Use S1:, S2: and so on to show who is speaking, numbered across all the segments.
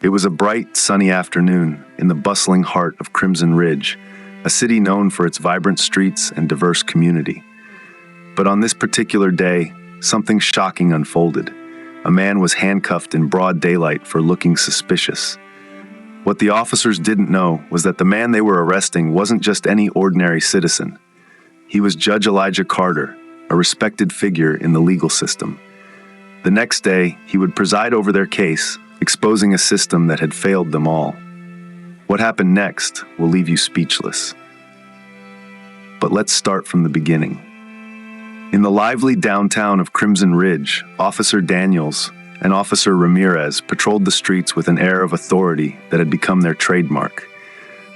S1: It was a bright, sunny afternoon in the bustling heart of Crimson Ridge, a city known for its vibrant streets and diverse community. But on this particular day, something shocking unfolded. A man was handcuffed in broad daylight for looking suspicious. What the officers didn't know was that the man they were arresting wasn't just any ordinary citizen. He was Judge Elijah Carter, a respected figure in the legal system. The next day, he would preside over their case, exposing a system that had failed them all. What happened next will leave you speechless. But let's start from the beginning. In the lively downtown of Crimson Ridge, Officer Daniels and Officer Ramirez patrolled the streets with an air of authority that had become their trademark.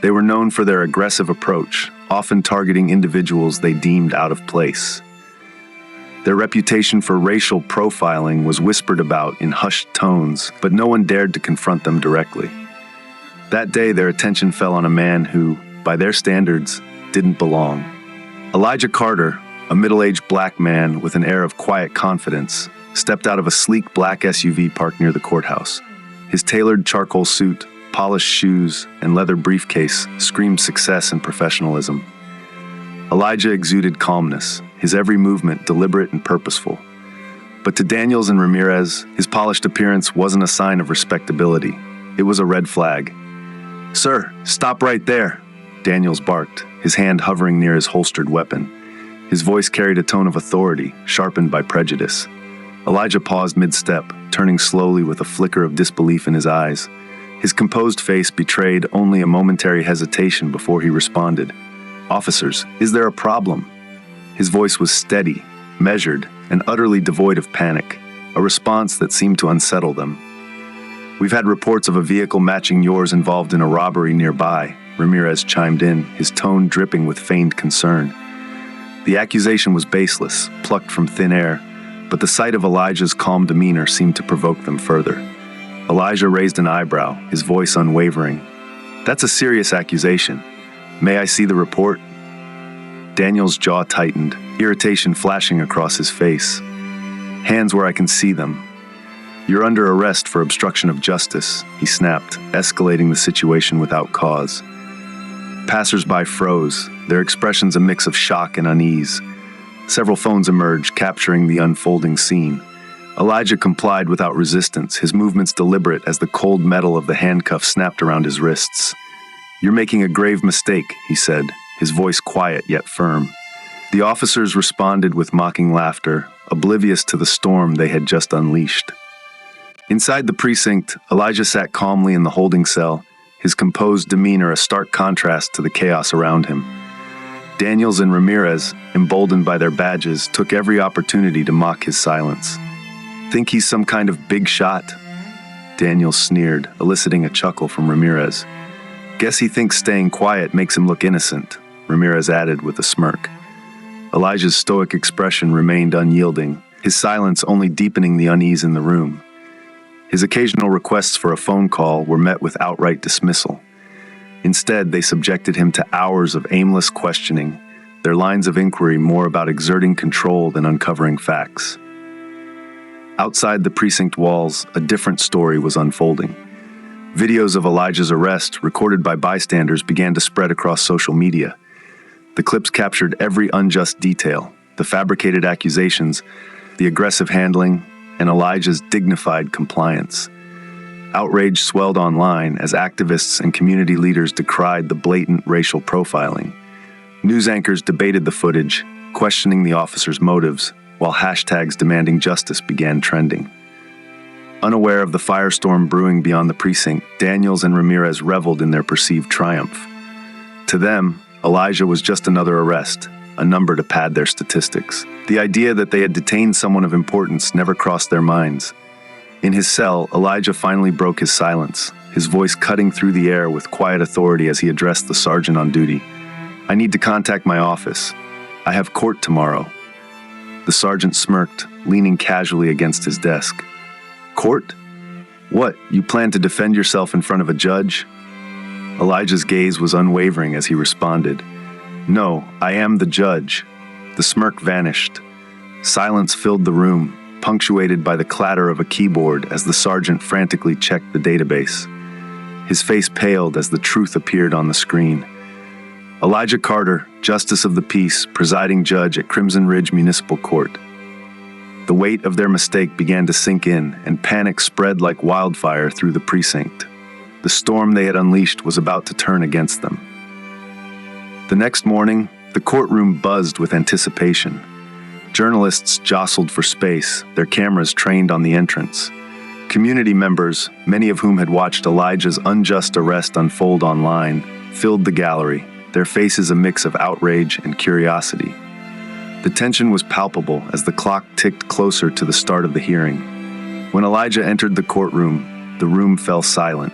S1: They were known for their aggressive approach, often targeting individuals they deemed out of place. Their reputation for racial profiling was whispered about in hushed tones, but no one dared to confront them directly. That day, their attention fell on a man who, by their standards, didn't belong. Elijah Carter, a middle-aged black man with an air of quiet confidence, stepped out of a sleek black SUV parked near the courthouse. His tailored charcoal suit, polished shoes, and leather briefcase screamed success and professionalism. Elijah exuded calmness, his every movement deliberate and purposeful. But to Daniels and Ramirez, his polished appearance wasn't a sign of respectability. It was a red flag. "Sir, stop right there," Daniels barked, his hand hovering near his holstered weapon. His voice carried a tone of authority, sharpened by prejudice. Elijah paused mid-step, turning slowly with a flicker of disbelief in his eyes. His composed face betrayed only a momentary hesitation before he responded. "Officers, is there a problem?" His voice was steady, measured, and utterly devoid of panic, a response that seemed to unsettle them. "We've had reports of a vehicle matching yours involved in a robbery nearby," Ramirez chimed in, his tone dripping with feigned concern. The accusation was baseless, plucked from thin air, but the sight of Elijah's calm demeanor seemed to provoke them further. Elijah raised an eyebrow, his voice unwavering. "That's a serious accusation. May I see the report?" Daniel's jaw tightened, irritation flashing across his face. "Hands where I can see them." "You're under arrest for obstruction of justice," he snapped, escalating the situation without cause. Passers-by froze, their expressions a mix of shock and unease. Several phones emerged, capturing the unfolding scene. Elijah complied without resistance, his movements deliberate as the cold metal of the handcuff snapped around his wrists. "You're making a grave mistake," he said, his voice quiet yet firm. The officers responded with mocking laughter, oblivious to the storm they had just unleashed. Inside the precinct, Elijah sat calmly in the holding cell, his composed demeanor a stark contrast to the chaos around him. Daniels and Ramirez, emboldened by their badges, took every opportunity to mock his silence. "Think he's some kind of big shot?" Daniels sneered, eliciting a chuckle from Ramirez. "Guess he thinks staying quiet makes him look innocent," Ramirez added with a smirk. Elijah's stoic expression remained unyielding, his silence only deepening the unease in the room. His occasional requests for a phone call were met with outright dismissal. Instead, they subjected him to hours of aimless questioning, their lines of inquiry more about exerting control than uncovering facts. Outside the precinct walls, a different story was unfolding. Videos of Elijah's arrest, recorded by bystanders, began to spread across social media. The clips captured every unjust detail, the fabricated accusations, the aggressive handling, and Elijah's dignified compliance. Outrage swelled online as activists and community leaders decried the blatant racial profiling. News anchors debated the footage, questioning the officers' motives, while hashtags demanding justice began trending. Unaware of the firestorm brewing beyond the precinct, Daniels and Ramirez reveled in their perceived triumph. To them, Elijah was just another arrest, a number to pad their statistics. The idea that they had detained someone of importance never crossed their minds. In his cell, Elijah finally broke his silence, his voice cutting through the air with quiet authority as he addressed the sergeant on duty. "I need to contact my office. I have court tomorrow." The sergeant smirked, leaning casually against his desk. "Court? What, you plan to defend yourself in front of a judge?" Elijah's gaze was unwavering as he responded, "No, I am the judge." The smirk vanished. Silence filled the room, punctuated by the clatter of a keyboard as the sergeant frantically checked the database. His face paled as the truth appeared on the screen. Elijah Carter, Justice of the Peace, presiding judge at Crimson Ridge Municipal Court. The weight of their mistake began to sink in, and panic spread like wildfire through the precinct. The storm they had unleashed was about to turn against them. The next morning, the courtroom buzzed with anticipation. Journalists jostled for space, their cameras trained on the entrance. Community members, many of whom had watched Elijah's unjust arrest unfold online, filled the gallery, their faces a mix of outrage and curiosity. The tension was palpable as the clock ticked closer to the start of the hearing. When Elijah entered the courtroom, the room fell silent.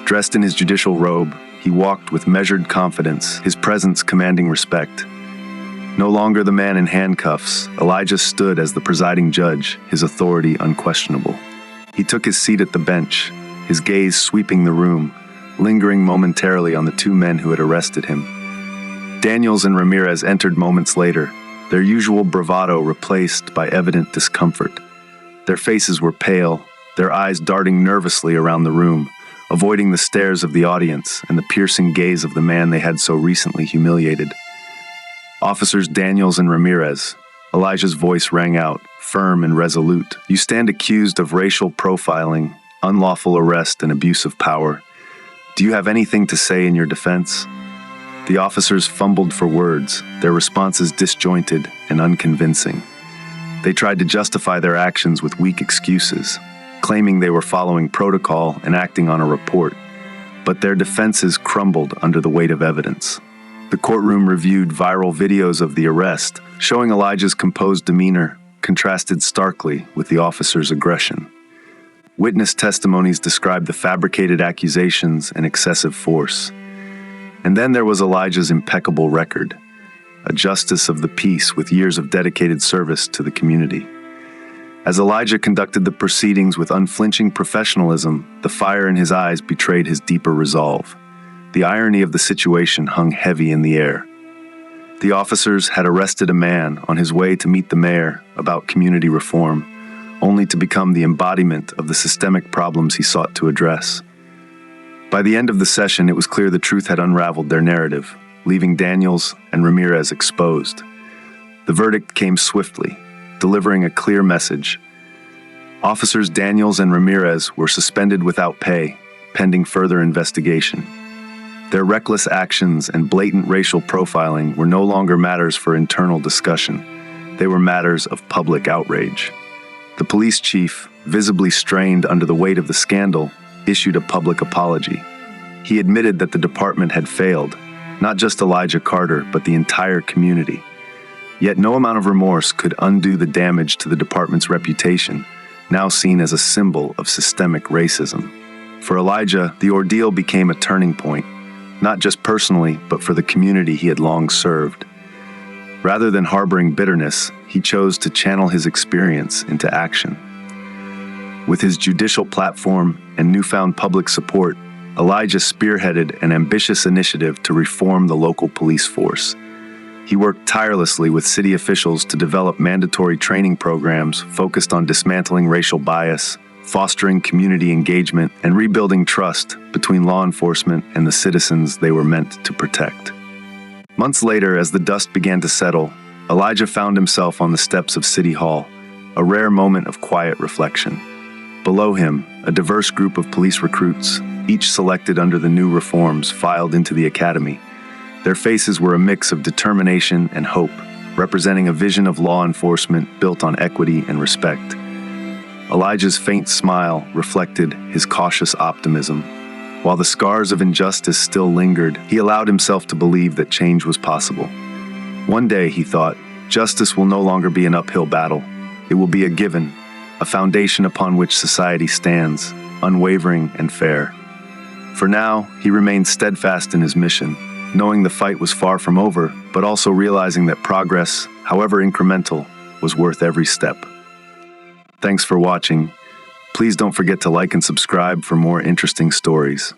S1: Dressed in his judicial robe, he walked with measured confidence, his presence commanding respect. No longer the man in handcuffs, Elijah stood as the presiding judge, his authority unquestionable. He took his seat at the bench, his gaze sweeping the room, lingering momentarily on the two men who had arrested him. Daniels and Ramirez entered moments later, their usual bravado replaced by evident discomfort. Their faces were pale, their eyes darting nervously around the room, avoiding the stares of the audience and the piercing gaze of the man they had so recently humiliated. Officers Daniels and Ramirez, Elijah's voice rang out, firm and resolute. You stand accused of racial profiling, unlawful arrest, and abuse of power. Do you have anything to say in your defense? The officers fumbled for words, their responses disjointed and unconvincing. They tried to justify their actions with weak excuses, claiming they were following protocol and acting on a report, but their defenses crumbled under the weight of evidence. The courtroom reviewed viral videos of the arrest, showing Elijah's composed demeanor contrasted starkly with the officers' aggression. Witness testimonies described the fabricated accusations and excessive force. And then there was Elijah's impeccable record, a justice of the peace with years of dedicated service to the community. As Elijah conducted the proceedings with unflinching professionalism, the fire in his eyes betrayed his deeper resolve. The irony of the situation hung heavy in the air. The officers had arrested a man on his way to meet the mayor about community reform, only to become the embodiment of the systemic problems he sought to address. By the end of the session, it was clear the truth had unraveled their narrative, leaving Daniels and Ramirez exposed. The verdict came swiftly, delivering a clear message. Officers Daniels and Ramirez were suspended without pay, pending further investigation. Their reckless actions and blatant racial profiling were no longer matters for internal discussion. They were matters of public outrage. The police chief, visibly strained under the weight of the scandal, issued a public apology. He admitted that the department had failed, not just Elijah Carter, but the entire community. Yet no amount of remorse could undo the damage to the department's reputation, now seen as a symbol of systemic racism. For Elijah, the ordeal became a turning point, not just personally, but for the community he had long served. Rather than harboring bitterness, he chose to channel his experience into action. With his judicial platform and newfound public support, Elijah spearheaded an ambitious initiative to reform the local police force. He worked tirelessly with city officials to develop mandatory training programs focused on dismantling racial bias, fostering community engagement, and rebuilding trust between law enforcement and the citizens they were meant to protect. Months later, as the dust began to settle, Elijah found himself on the steps of City Hall, a rare moment of quiet reflection. Below him, a diverse group of police recruits, each selected under the new reforms, filed into the academy. Their faces were a mix of determination and hope, representing a vision of law enforcement built on equity and respect. Elijah's faint smile reflected his cautious optimism. While the scars of injustice still lingered, he allowed himself to believe that change was possible. One day, he thought, justice will no longer be an uphill battle. It will be a given, a foundation upon which society stands, unwavering and fair. For now, he remained steadfast in his mission, knowing the fight was far from over, but also realizing that progress, however incremental, was worth every step. Thanks for watching. Please don't forget to like and subscribe for more interesting stories.